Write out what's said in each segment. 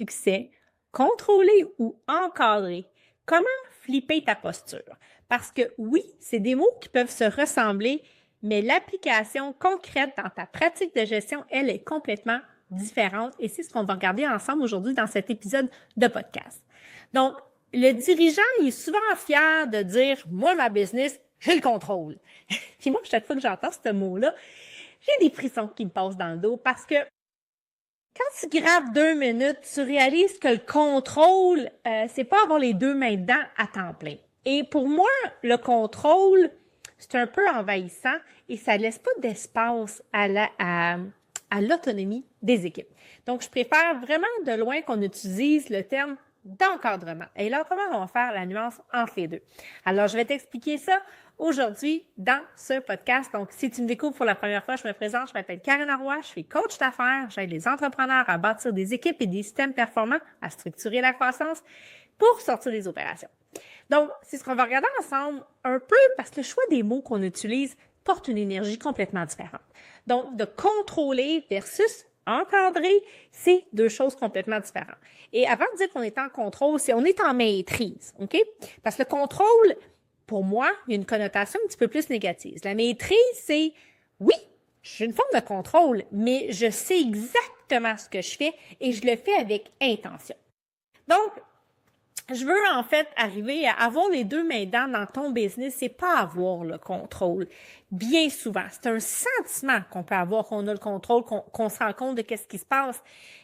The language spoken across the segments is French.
succès, contrôler ou encadrer. Comment flipper ta posture? Parce que oui, c'est des mots qui peuvent se ressembler, mais l'application concrète dans ta pratique de gestion, elle est complètement différente et c'est ce qu'on va regarder ensemble aujourd'hui dans cet épisode de podcast. Donc, le dirigeant, il est souvent fier de dire « Moi, ma business, j'ai le contrôle. » Puis moi, chaque fois que j'entends ce mot-là, j'ai des frissons qui me passent dans le dos parce que quand tu graves 2 minutes, tu réalises que le contrôle, c'est pas avoir les deux mains dedans à temps plein. Et pour moi, le contrôle, c'est un peu envahissant et ça laisse pas d'espace à l'autonomie des équipes. Donc, je préfère vraiment de loin qu'on utilise le terme d'encadrement. Et là, comment on va faire la nuance entre les deux? Alors, je vais t'expliquer ça aujourd'hui dans ce podcast. Donc, si tu me découvres pour la première fois, je me présente, je m'appelle Karine Roy, je suis coach d'affaires, j'aide les entrepreneurs à bâtir des équipes et des systèmes performants, à structurer la croissance pour sortir des opérations. Donc, c'est ce qu'on va regarder ensemble un peu parce que le choix des mots qu'on utilise porte une énergie complètement différente. Donc, de contrôler versus encadrer, c'est deux choses complètement différentes. Et avant de dire qu'on est en contrôle, c'est on est en maîtrise, OK? Parce que le contrôle, pour moi, il y a une connotation un petit peu plus négative. La maîtrise, c'est, oui, j'ai une forme de contrôle, mais je sais exactement ce que je fais et je le fais avec intention. Donc, je veux en fait arriver à avoir les deux mains dans ton business, c'est pas avoir le contrôle. Bien souvent, c'est un sentiment qu'on peut avoir, qu'on a le contrôle, qu'on se rend compte de qu'est-ce qui se passe.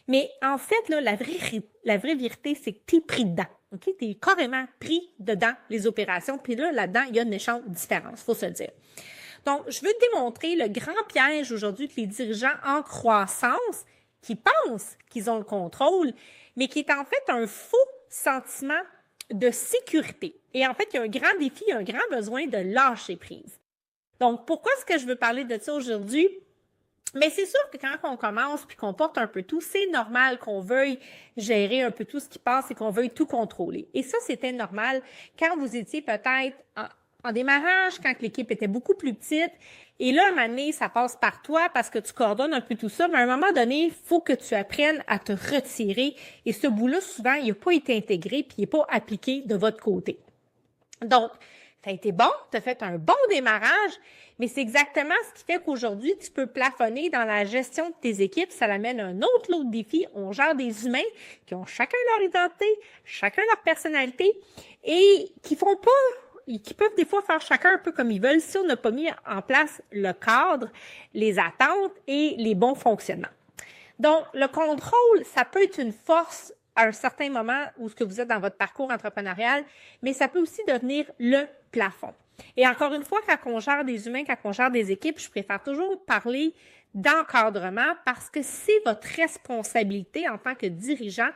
Mais en fait, là, la vraie vérité, c'est que t'es pris dedans. OK? T'es carrément pris dedans les opérations. Puis là-dedans, il y a une méchante différence, faut se le dire. Donc, je veux te démontrer le grand piège aujourd'hui que les dirigeants en croissance qui pensent qu'ils ont le contrôle, mais qui est en fait un faux sentiment de sécurité. Et en fait, il y a un grand défi, un grand besoin de lâcher prise. Donc, pourquoi est-ce que je veux parler de ça aujourd'hui? Mais c'est sûr que quand on commence puis qu'on porte un peu tout, c'est normal qu'on veuille gérer un peu tout ce qui passe et qu'on veuille tout contrôler. Et ça, c'était normal quand vous étiez peut-être en démarrage, quand l'équipe était beaucoup plus petite. Et là, un moment donné, ça passe par toi parce que tu coordonnes un peu tout ça. Mais à un moment donné, il faut que tu apprennes à te retirer. Et ce bout-là, souvent, il n'a pas été intégré puis il n'est pas appliqué de votre côté. Donc, ça a été bon, tu as fait un bon démarrage, mais c'est exactement ce qui fait qu'aujourd'hui, tu peux plafonner dans la gestion de tes équipes. Ça l'amène à un autre lot de défi. On gère des humains qui ont chacun leur identité, chacun leur personnalité et qui font pas, qui peuvent des fois faire chacun un peu comme ils veulent si on n'a pas mis en place le cadre, les attentes et les bons fonctionnements. Donc, le contrôle, ça peut être une force à un certain moment où ce que vous êtes dans votre parcours entrepreneurial, mais ça peut aussi devenir le plafond. Et encore une fois, quand on gère des humains, quand on gère des équipes, je préfère toujours parler d'encadrement parce que c'est votre responsabilité en tant que dirigeant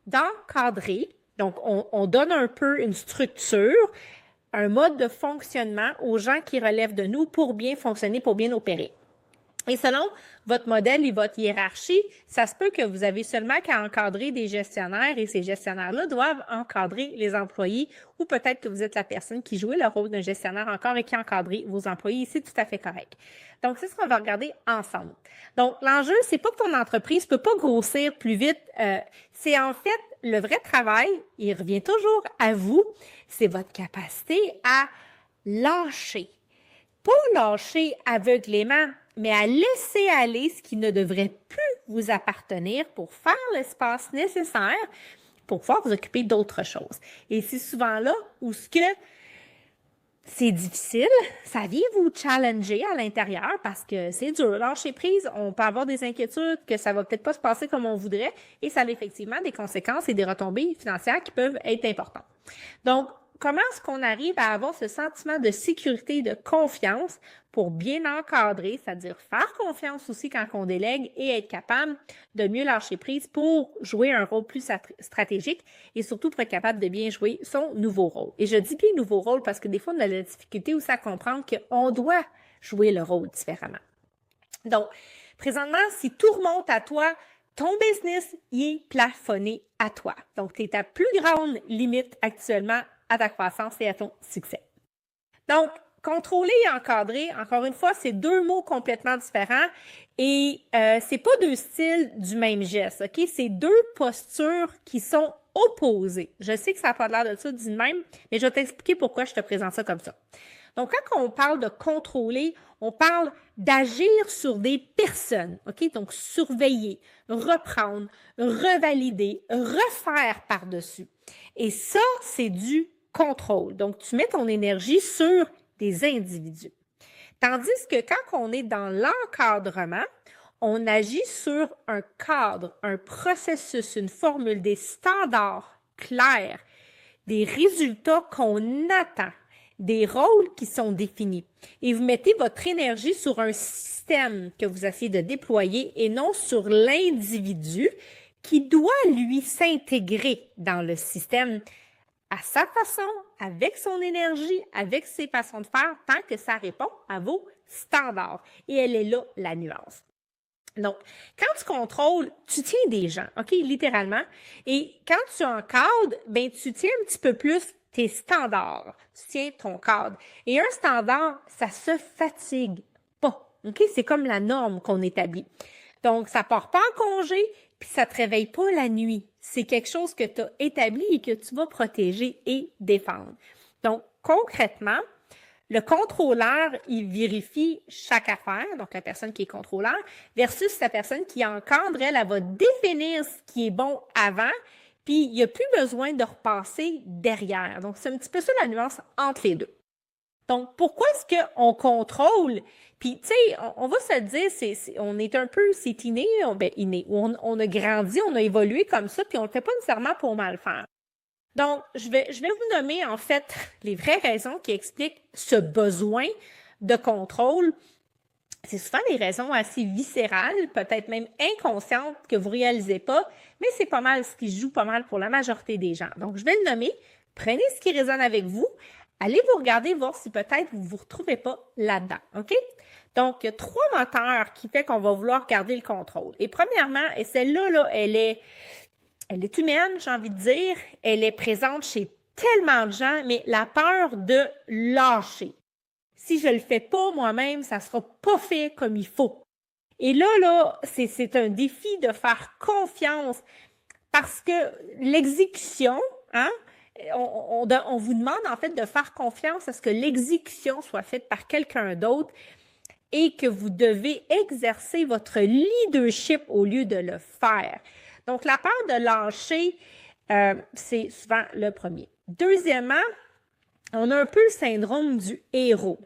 d'encadrer. Donc, on donne un peu une structure, un mode de fonctionnement aux gens qui relèvent de nous pour bien fonctionner, pour bien opérer. Et selon votre modèle et votre hiérarchie, ça se peut que vous avez seulement qu'à encadrer des gestionnaires et ces gestionnaires-là doivent encadrer les employés ou peut-être que vous êtes la personne qui jouait le rôle d'un gestionnaire encore et qui encadre vos employés. C'est tout à fait correct. Donc, c'est ce qu'on va regarder ensemble. Donc, l'enjeu, c'est pas que ton entreprise peut pas grossir plus vite. C'est en fait le vrai travail, il revient toujours à vous, c'est votre capacité à lâcher. Pas lâcher aveuglément, mais à laisser aller ce qui ne devrait plus vous appartenir pour faire l'espace nécessaire pour pouvoir vous occuper d'autres choses. Et c'est souvent là où ce que c'est difficile, ça vient vous challenger à l'intérieur parce que c'est dur. Lâcher prise, on peut avoir des inquiétudes que ça va peut-être pas se passer comme on voudrait et ça a effectivement des conséquences et des retombées financières qui peuvent être importantes. Donc, comment est-ce qu'on arrive à avoir ce sentiment de sécurité et de confiance pour bien encadrer, c'est-à-dire faire confiance aussi quand on délègue et être capable de mieux lâcher prise pour jouer un rôle plus stratégique et surtout pour être capable de bien jouer son nouveau rôle. Et je dis bien nouveau rôle parce que des fois, on a la difficulté aussi à comprendre qu'on doit jouer le rôle différemment. Donc, présentement, si tout remonte à toi, ton business y est plafonné à toi. Donc, tu es ta plus grande limite actuellement à ta croissance et à ton succès. Donc, contrôler et encadrer, encore une fois, c'est deux mots complètement différents et c'est pas deux styles du même geste, OK? C'est deux postures qui sont opposées. Je sais que ça n'a pas l'air de ça dit de même, mais je vais t'expliquer pourquoi je te présente ça comme ça. Donc, quand on parle de contrôler, on parle d'agir sur des personnes, OK? Donc, surveiller, reprendre, revalider, refaire par-dessus. Et ça, c'est du contrôle. Donc, tu mets ton énergie sur des individus. Tandis que quand on est dans l'encadrement, on agit sur un cadre, un processus, une formule, des standards clairs, des résultats qu'on attend, des rôles qui sont définis. Et vous mettez votre énergie sur un système que vous essayez de déployer et non sur l'individu qui doit, lui, s'intégrer dans le système à sa façon, avec son énergie, avec ses façons de faire, tant que ça répond à vos standards. Et elle est là, la nuance. Donc, quand tu contrôles, tu tiens des gens, OK, littéralement. Et quand tu encadres, ben tu tiens un petit peu plus tes standards. Tu tiens ton cadre. Et un standard, ça se fatigue pas, OK? C'est comme la norme qu'on établit. Donc, ça part pas en congé, puis ça te réveille pas la nuit. C'est quelque chose que tu as établi et que tu vas protéger et défendre. Donc, concrètement, le contrôleur, il vérifie chaque affaire, donc la personne qui est contrôleur, versus la personne qui encadre, elle va définir ce qui est bon avant, puis il n'y a plus besoin de repasser derrière. Donc, c'est un petit peu ça la nuance entre les deux. Donc, pourquoi est-ce qu'on contrôle? Puis, tu sais, on va se le dire, on est un peu, c'est inné, on a grandi, on a évolué comme ça, puis on ne le fait pas nécessairement pour mal faire. Donc, je vais vous nommer, en fait, les vraies raisons qui expliquent ce besoin de contrôle. C'est souvent des raisons assez viscérales, peut-être même inconscientes, que vous réalisez pas, mais c'est pas mal ce qui joue pas mal pour la majorité des gens. Donc, je vais le nommer. Prenez ce qui résonne avec vous. Allez vous regarder, voir si peut-être vous ne vous retrouvez pas là-dedans, OK? Donc, il y a 3 moteurs qui fait qu'on va vouloir garder le contrôle. Et premièrement, et celle-là, là, elle est humaine, j'ai envie de dire. Elle est présente chez tellement de gens, mais la peur de lâcher. Si je le fais pas moi-même, ça sera pas fait comme il faut. Et là, c'est un défi de faire confiance parce que l'exécution, hein, on vous demande en fait de faire confiance à ce que l'exécution soit faite par quelqu'un d'autre et que vous devez exercer votre leadership au lieu de le faire. Donc, la peur de lâcher, c'est souvent le premier. Deuxièmement, on a un peu le syndrome du héros.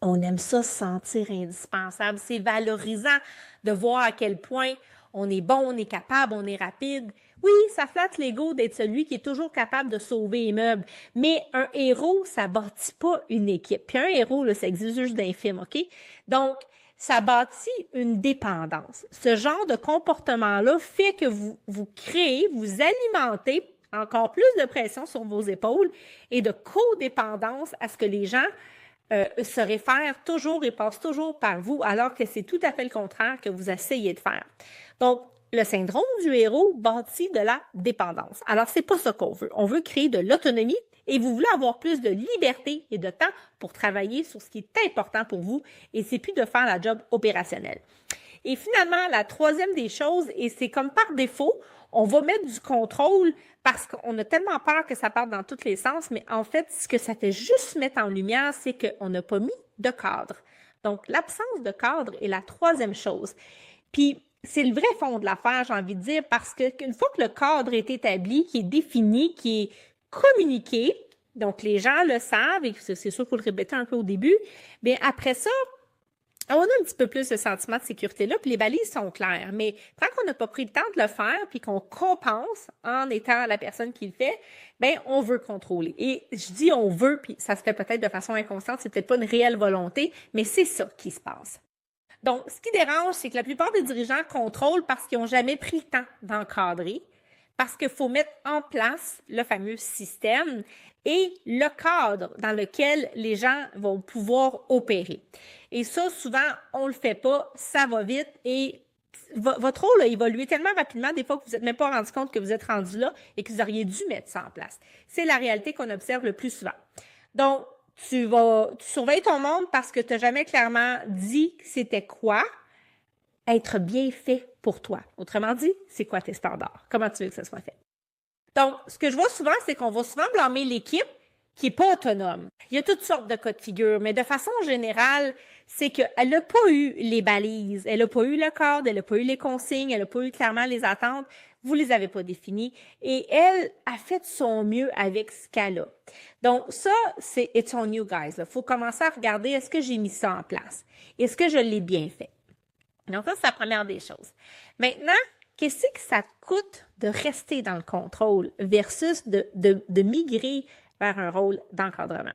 On aime ça se sentir indispensable. C'est valorisant de voir à quel point on est bon, on est capable, on est rapide. Oui, ça flatte l'ego d'être celui qui est toujours capable de sauver les meubles. Mais un héros, ça bâtit pas une équipe. Puis un héros, là, ça existe juste d'un film, OK? Donc, ça bâtit une dépendance. Ce genre de comportement-là fait que vous créez, vous alimentez encore plus de pression sur vos épaules et de codépendance à ce que les gens se réfèrent toujours et passent toujours par vous, alors que c'est tout à fait le contraire que vous essayez de faire. Donc, le syndrome du héros bâtit de la dépendance. Alors, c'est pas ça qu'on veut. On veut créer de l'autonomie et vous voulez avoir plus de liberté et de temps pour travailler sur ce qui est important pour vous et c'est plus de faire la job opérationnelle. Et finalement, la troisième des choses, et c'est comme par défaut, on va mettre du contrôle parce qu'on a tellement peur que ça parte dans tous les sens, mais en fait, ce que ça fait juste mettre en lumière, c'est qu'on n'a pas mis de cadre. Donc, l'absence de cadre est la troisième chose. Puis, c'est le vrai fond de l'affaire, j'ai envie de dire, parce qu'une fois que le cadre est établi, qui est défini, qui est communiqué, donc les gens le savent, et c'est sûr qu'il faut le répéter un peu au début, bien après ça, on a un petit peu plus ce sentiment de sécurité-là, puis les balises sont claires. Mais tant qu'on n'a pas pris le temps de le faire, puis qu'on compense en étant la personne qui le fait, bien, on veut contrôler. Et je dis on veut, puis ça se fait peut-être de façon inconsciente, c'est peut-être pas une réelle volonté, mais c'est ça qui se passe. Donc, ce qui dérange, c'est que la plupart des dirigeants contrôlent parce qu'ils n'ont jamais pris le temps d'encadrer, parce qu'il faut mettre en place le fameux système et le cadre dans lequel les gens vont pouvoir opérer. Et ça, souvent, on le fait pas, ça va vite et votre rôle a évolué tellement rapidement, des fois que vous n'êtes même pas rendu compte que vous êtes rendu là et que vous auriez dû mettre ça en place. C'est la réalité qu'on observe le plus souvent. Donc, Tu surveilles ton monde parce que tu n'as jamais clairement dit c'était quoi être bien fait pour toi. Autrement dit, c'est quoi tes standards? Comment tu veux que ça soit fait? Donc, ce que je vois souvent, c'est qu'on va souvent blâmer l'équipe qui n'est pas autonome. Il y a toutes sortes de cas de figure, mais de façon générale, c'est qu'elle n'a pas eu les balises, elle n'a pas eu le cadre, elle n'a pas eu les consignes, elle n'a pas eu clairement les attentes, vous les avez pas définies, et elle a fait de son mieux avec ce qu'elle a. Donc ça, c'est « it's on you guys ». Il faut commencer à regarder, est-ce que j'ai mis ça en place? Est-ce que je l'ai bien fait? Donc ça, c'est la première des choses. Maintenant, qu'est-ce que ça te coûte de rester dans le contrôle versus de migrer vers un rôle d'encadrement?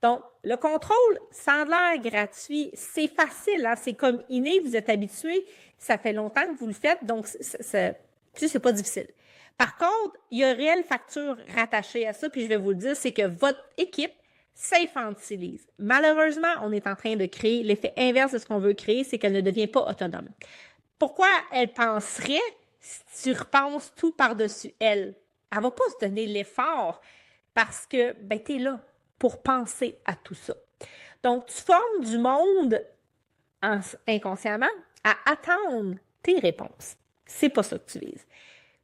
Donc, le contrôle, ça a l'air gratuit, c'est facile, hein? C'est comme inné, vous êtes habitué, ça fait longtemps que vous le faites, donc c'est pas difficile. Par contre, il y a une réelle facture rattachée à ça, puis je vais vous le dire, c'est que votre équipe s'infantilise. Malheureusement, on est en train de créer l'effet inverse de ce qu'on veut créer, c'est qu'elle ne devient pas autonome. Pourquoi elle penserait si tu repenses tout par-dessus elle? Elle va pas se donner l'effort parce que, t'es là pour penser à tout ça. Donc, tu formes du monde inconsciemment à attendre tes réponses. C'est pas ça que tu vises.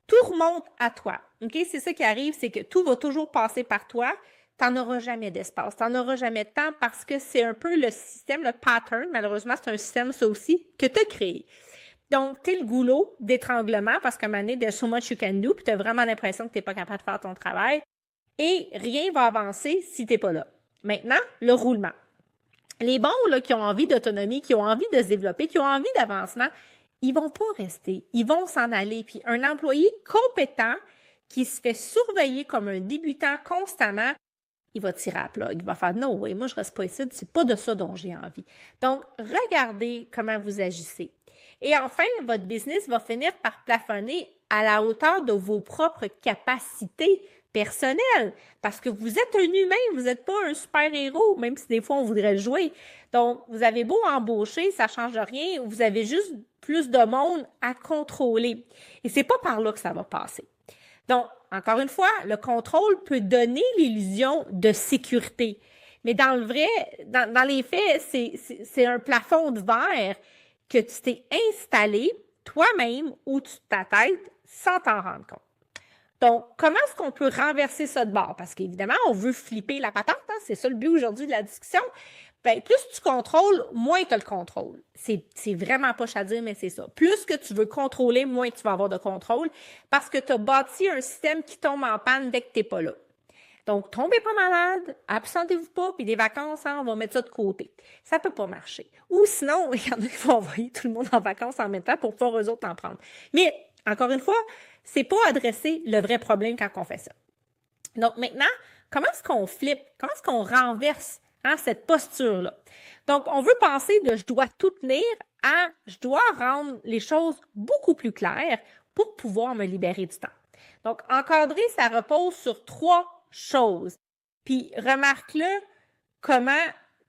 Tout remonte à toi. OK? C'est ça qui arrive, c'est que tout va toujours passer par toi. Tu n'en auras jamais d'espace, tu n'en auras jamais de temps parce que c'est un peu le système, le pattern, malheureusement, c'est un système, ça aussi, que tu as créé. Donc, tu es le goulot d'étranglement parce qu'à un moment donné, there's so much you can do, puis tu as vraiment l'impression que tu n'es pas capable de faire ton travail. Et rien va avancer si tu n'es pas là. Maintenant, le roulement. Les bons là, qui ont envie d'autonomie, qui ont envie de se développer, qui ont envie d'avancement, ils vont pas rester. Ils vont s'en aller. Puis un employé compétent qui se fait surveiller comme un débutant constamment, il va tirer à la plug. Il va faire « No way, moi je reste pas ici, c'est pas de ça dont j'ai envie. » Donc, regardez comment vous agissez. Et enfin, votre business va finir par plafonner à la hauteur de vos propres capacités personnelles. Parce que vous êtes un humain, vous n'êtes pas un super-héros, même si des fois on voudrait le jouer. Donc, vous avez beau embaucher, ça ne change rien, vous avez juste plus de monde à contrôler. Et c'est pas par là que ça va passer. Donc, encore une fois, le contrôle peut donner l'illusion de sécurité. Mais dans le vrai, dans les faits, c'est un plafond de verre que tu t'es installé toi-même au-dessus de ta tête sans t'en rendre compte. Donc, comment est-ce qu'on peut renverser ça de bord? Parce qu'évidemment, on veut flipper la patente, hein? C'est ça le but aujourd'hui de la discussion. Bien, plus tu contrôles, moins tu as le contrôle. C'est vraiment poche à dire, mais c'est ça. Plus que tu veux contrôler, moins tu vas avoir de contrôle parce que tu as bâti un système qui tombe en panne dès que tu n'es pas là. Donc, tombez pas malade, absentez-vous pas, puis des vacances, hein, on va mettre ça de côté. Ça peut pas marcher. Ou sinon, il y en a qui vont envoyer tout le monde en vacances en même temps pour pouvoir eux autres en prendre. Mais, encore une fois, c'est pas adresser le vrai problème quand on fait ça. Donc, maintenant, comment est-ce qu'on flippe? Comment est-ce qu'on renverse cette posture-là? Donc, on veut passer de « je dois tout tenir » à « je dois rendre les choses beaucoup plus claires pour pouvoir me libérer du temps ». Donc, encadrer, ça repose sur 3 choses. Puis, remarque-le comment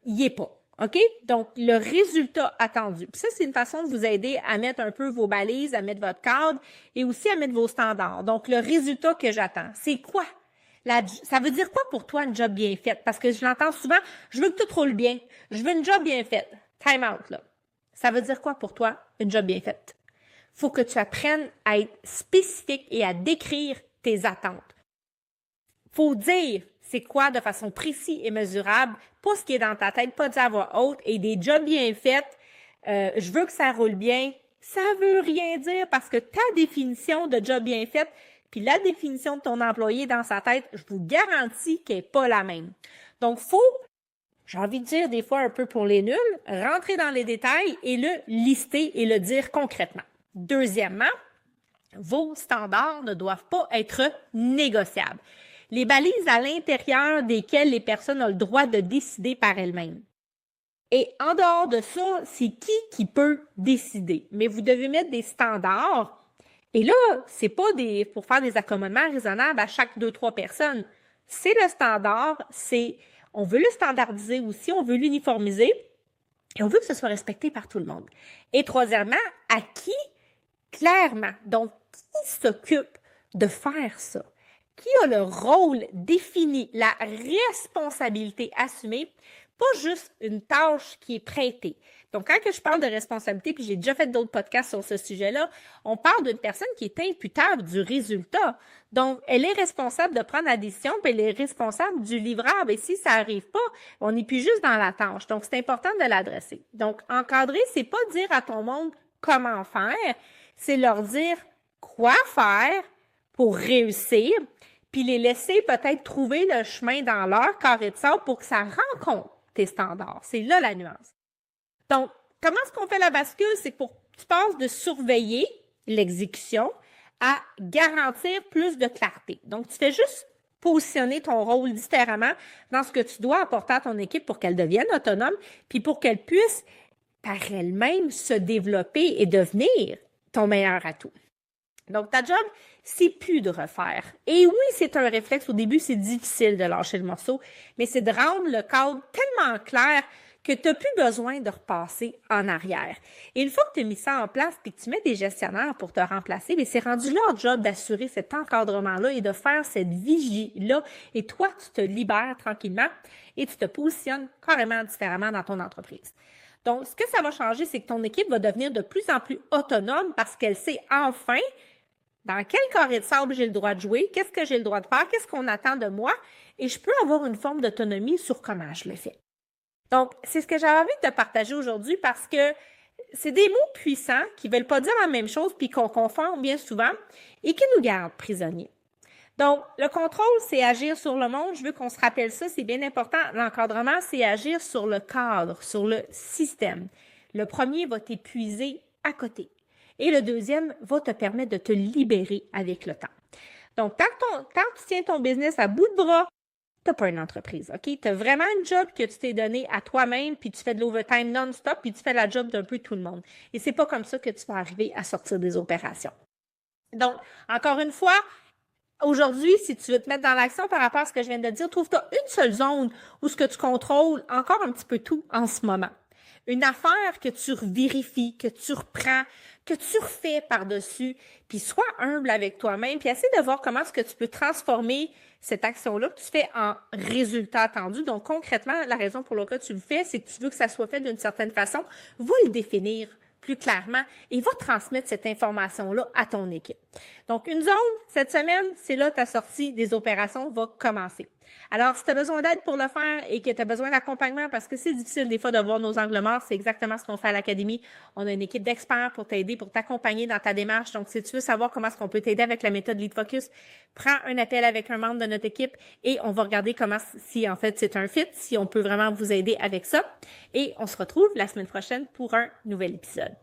il est pas. OK? Donc, le résultat attendu. Puis ça, c'est une façon de vous aider à mettre un peu vos balises, à mettre votre cadre et aussi à mettre vos standards. Donc, le résultat que j'attends, c'est quoi? Ça veut dire quoi pour toi une job bien faite? Parce que je l'entends souvent, je veux que tout roule bien. Je veux une job bien faite. Time out, là. Ça veut dire quoi pour toi une job bien faite? Faut que tu apprennes à être spécifique et à décrire tes attentes. Faut dire c'est quoi de façon précise et mesurable, pas ce qui est dans ta tête, pas dire à voix haute, et des jobs bien faits, je veux que ça roule bien, ça veut rien dire parce que ta définition de job bien fait, puis la définition de ton employé dans sa tête, je vous garantis qu'elle n'est pas la même. Donc, faut, j'ai envie de dire des fois un peu pour les nuls, rentrer dans les détails et le lister et le dire concrètement. Deuxièmement, vos standards ne doivent pas être négociables. Les balises à l'intérieur desquelles les personnes ont le droit de décider par elles-mêmes. Et en dehors de ça, c'est qui peut décider? Mais vous devez mettre des standards. Et là, c'est pas pour faire des accommodements raisonnables à chaque 2-3 personnes. C'est le standard, on veut le standardiser aussi, on veut l'uniformiser et on veut que ce soit respecté par tout le monde. Et troisièmement, à qui? Clairement. Donc, qui s'occupe de faire ça? qui a le rôle défini, la responsabilité assumée, pas juste une tâche qui est prêtée. Donc, quand que je parle de responsabilité, puis j'ai déjà fait d'autres podcasts sur ce sujet-là, on parle d'une personne qui est imputable du résultat. Donc, elle est responsable de prendre la décision, puis elle est responsable du livrable. Et si ça n'arrive pas, on n'est plus juste dans la tâche. Donc, c'est important de l'adresser. Donc, encadrer, c'est pas dire à ton monde comment faire, c'est leur dire quoi faire pour réussir, puis les laisser peut-être trouver le chemin dans leur carré de sable pour que ça rencontre tes standards. C'est là la nuance. Donc, comment est-ce qu'on fait la bascule? C'est que tu passes de surveiller l'exécution à garantir plus de clarté. Donc, tu fais juste positionner ton rôle différemment dans ce que tu dois apporter à ton équipe pour qu'elle devienne autonome, puis pour qu'elle puisse par elle-même se développer et devenir ton meilleur atout. Donc, ta job, c'est plus de refaire. Et oui, c'est un réflexe. Au début, c'est difficile de lâcher le morceau, mais c'est de rendre le cadre tellement clair que tu n'as plus besoin de repasser en arrière. Et une fois que tu as mis ça en place et que tu mets des gestionnaires pour te remplacer, bien, c'est rendu leur job d'assurer cet encadrement-là et de faire cette vigie-là. Et toi, tu te libères tranquillement et tu te positionnes carrément différemment dans ton entreprise. Donc, ce que ça va changer, c'est que ton équipe va devenir de plus en plus autonome parce qu'elle sait enfin dans quel carré de sable j'ai le droit de jouer, qu'est-ce que j'ai le droit de faire, qu'est-ce qu'on attend de moi, et je peux avoir une forme d'autonomie sur comment je le fais. Donc, c'est ce que j'avais envie de te partager aujourd'hui parce que c'est des mots puissants qui ne veulent pas dire la même chose puis qu'on confond bien souvent et qui nous gardent prisonniers. Donc, le contrôle, c'est agir sur le monde. Je veux qu'on se rappelle ça, c'est bien important. L'encadrement, c'est agir sur le cadre, sur le système. Le premier va t'épuiser à côté. Et le deuxième va te permettre de te libérer avec le temps. Donc, tant que tu tiens ton business à bout de bras, tu n'as pas une entreprise, OK? Tu as vraiment un job que tu t'es donné à toi-même, puis tu fais de l'overtime non-stop, puis tu fais la job d'un peu tout le monde. Et c'est pas comme ça que tu vas arriver à sortir des opérations. Donc, encore une fois, aujourd'hui, si tu veux te mettre dans l'action par rapport à ce que je viens de dire, trouve-toi une seule zone où ce que tu contrôles encore un petit peu tout en ce moment. Une affaire que tu vérifies, que tu reprends, que tu refais par-dessus, puis sois humble avec toi-même, puis essaie de voir comment est-ce que tu peux transformer cette action-là que tu fais en résultat attendu. Donc, concrètement, la raison pour laquelle tu le fais, c'est que tu veux que ça soit fait d'une certaine façon. Va le définir plus clairement et va transmettre cette information-là à ton équipe. Donc, une zone, cette semaine, c'est là ta sortie des opérations va commencer. Alors, si tu as besoin d'aide pour le faire et que tu as besoin d'accompagnement parce que c'est difficile des fois de voir nos angles morts, c'est exactement ce qu'on fait à l'Académie. On a une équipe d'experts pour t'aider, pour t'accompagner dans ta démarche. Donc, si tu veux savoir comment est-ce qu'on peut t'aider avec la méthode Lead Focus, prends un appel avec un membre de notre équipe et on va regarder comment, si en fait c'est un fit, si on peut vraiment vous aider avec ça. Et on se retrouve la semaine prochaine pour un nouvel épisode.